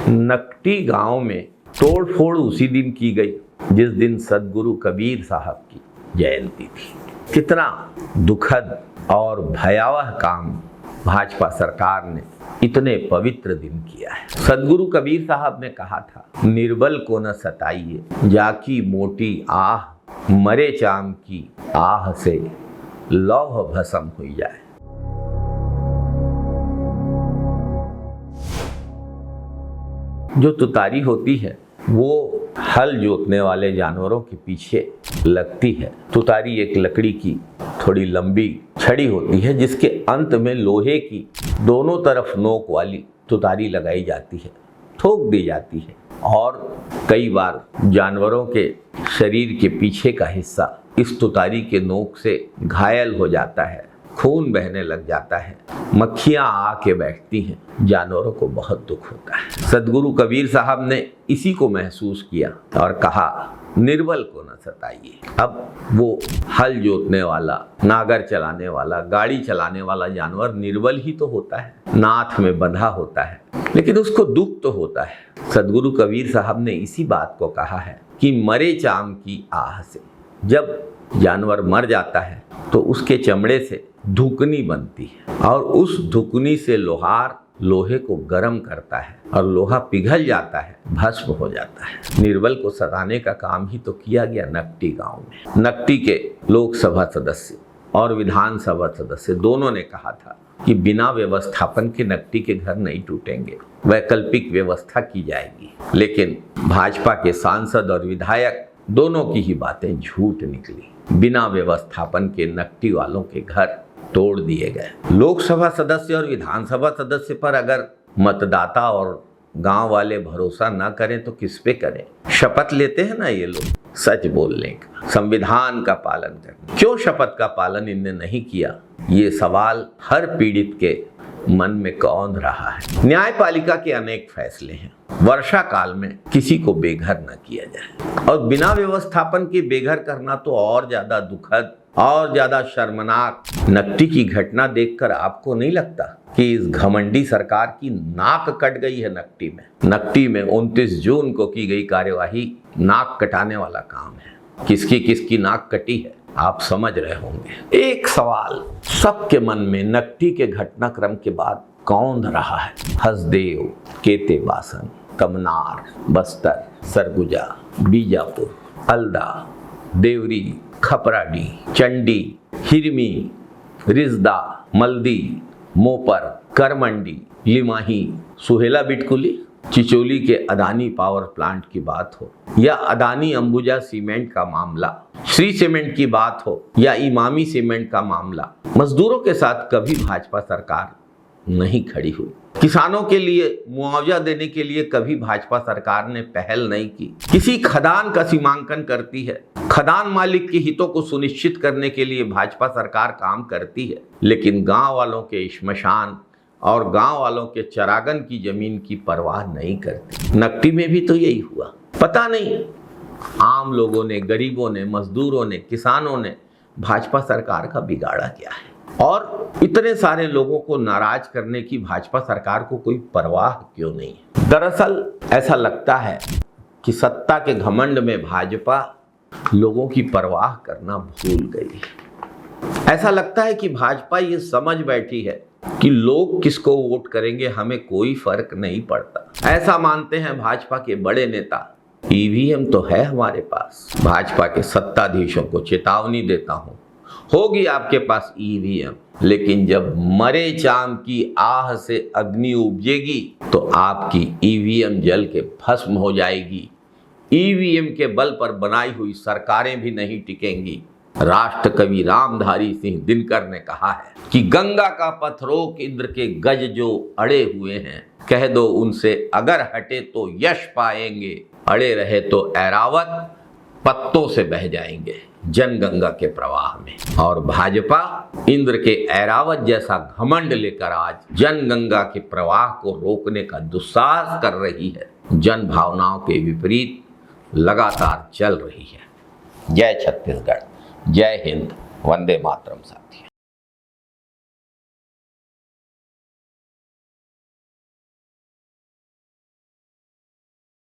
नकटी गांव में तोड़फोड़ उसी दिन की गई जिस दिन सदगुरु कबीर साहब की जयंती थी। कितना दुखद और भयावह काम भाजपा सरकार ने इतने पवित्र दिन किया है। सदगुरु कबीर साहब ने कहा था, निर्बल को न सताइए, जाकी मोटी आह, मरे चाम की आह से लौह भस्म हुई जाए। जो तुतारी होती है वो हल जोतने वाले जानवरों के पीछे लगती है। तुतारी एक लकड़ी की थोड़ी लंबी छड़ी होती है जिसके अंत में लोहे की दोनों तरफ नोक वाली तुतारी लगाई जाती है, ठोक दी जाती है और कई बार जानवरों के शरीर के पीछे का हिस्सा इस तुतारी के नोक से घायल हो जाता है, खून बहने लग जाता है, मक्खियां आके बैठती हैं, जानवरों को बहुत दुख होता है। सदगुरु कबीर साहब ने इसी को महसूस किया और कहा, निर्बल को न सताइए। अब वो हल जोतने वाला, नागर चलाने वाला, गाड़ी चलाने वाला जानवर निर्बल ही तो होता है, नाथ में बंधा होता है, लेकिन उसको दुख तो होता है। सदगुरु कबीर साहब ने इसी बात को कहा है कि मरे चाम की आह से, जब जानवर मर जाता है तो उसके चमड़े से धुकनी बनती है और उस धुकनी से लोहार लोहे को गर्म करता है और लोहा पिघल जाता है, भस्म हो जाता है। निर्बल को सताने का काम ही तो किया गया नकटी गांव में। नकटी के लोकसभा सदस्य और विधानसभा सदस्य दोनों ने कहा था कि बिना व्यवस्थापन के नकटी के घर नहीं टूटेंगे, वैकल्पिक व्यवस्था की जाएगी। लेकिन भाजपा के सांसद और विधायक दोनों की ही बातें झूठ निकली। बिना व्यवस्थापन के नकटी वालों के घर तोड़ दिए गए। लोकसभा सदस्य और विधानसभा सदस्य पर अगर मतदाता और गांव वाले भरोसा न करें तो किस पे करें? शपथ लेते हैं ना ये लोग सच बोलने का, संविधान का पालन करने। क्यों शपथ का पालन इनने नहीं किया? ये सवाल हर पीड़ित के मन में कौंध रहा है। न्यायपालिका के अनेक फैसले हैं, वर्षा काल में किसी को बेघर न किया जाए, और बिना व्यवस्थापन के बेघर करना तो और ज्यादा दुखद और ज्यादा शर्मनाक। नकटी की घटना देखकर आपको नहीं लगता कि इस घमंडी सरकार की नाक कट गई है? नकटी में 29 जून को की गई कार्यवाही नाक कटाने वाला काम है। किसकी किसकी नाक कटी है आप समझ रहे होंगे। एक सवाल सबके मन में नकटी के घटनाक्रम के बाद कौंध रहा है। हसदेव, केतेबासन, कमनार, बस्तर, सरगुजा, बीजापुर, हल्दा, देवरी, खपराडी, चंडी, हिरमी, रिजदा, मल्दी, मोपर, करमंडी, लिमाही, सुहेला बिटकुली, चिचोली के अदानी पावर प्लांट की बात हो या अदानी अंबुजा सीमेंट का मामला, श्री सीमेंट की बात हो या इमामी सीमेंट का मामला, मजदूरों के साथ कभी भाजपा सरकार नहीं खड़ी हुई। किसानों के लिए मुआवजा देने के लिए कभी भाजपा सरकार ने पहल नहीं की। किसी खदान का सीमांकन करती है, खदान मालिक के हितों को सुनिश्चित करने के लिए भाजपा सरकार काम करती है, लेकिन गांव वालों के श्मशान और गांव वालों के चरागन की जमीन की परवाह नहीं करती। नकटी में भी तो यही हुआ। पता नहीं आम लोगों ने, गरीबों ने, मजदूरों ने, किसानों ने भाजपा सरकार का बिगाड़ा क्या है, और इतने सारे लोगों को नाराज करने की भाजपा सरकार को कोई परवाह क्यों नहीं है? दरअसल ऐसा लगता है कि सत्ता के घमंड में भाजपा लोगों की परवाह करना भूल गई। ऐसा लगता है कि भाजपा ये समझ बैठी है कि लोग किसको वोट करेंगे हमें कोई फर्क नहीं पड़ता। ऐसा मानते हैं भाजपा के बड़े नेता। ईवीएम तो है हमारे पास। भाजपा के सत्ताधीशों को चेतावनी देता हूं, होगी आपके पास ईवीएम, लेकिन जब मरे चाम की आह से अग्नि उपजेगी तो आपकी ईवीएम जल के भस्म हो जाएगी। ईवीएम के बल पर बनाई हुई सरकारें भी नहीं टिकेंगी। राष्ट्र कवि रामधारी सिंह दिनकर ने कहा है कि गंगा का पथ रोक इंद्र के गज जो अड़े हुए हैं, कह दो उनसे अगर हटे तो यश पाएंगे, अड़े रहे तो ऐरावत पत्तों से बह जाएंगे जनगंगा के प्रवाह में। और भाजपा इंद्र के ऐरावत जैसा घमंड लेकर आज जनगंगा के प्रवाह को रोकने का दुस्साहस कर रही है। जन भावनाओं के विपरीत लगातार चल रही है। जय छत्तीसगढ़, जय हिंद, वंदे मातरम साथियों।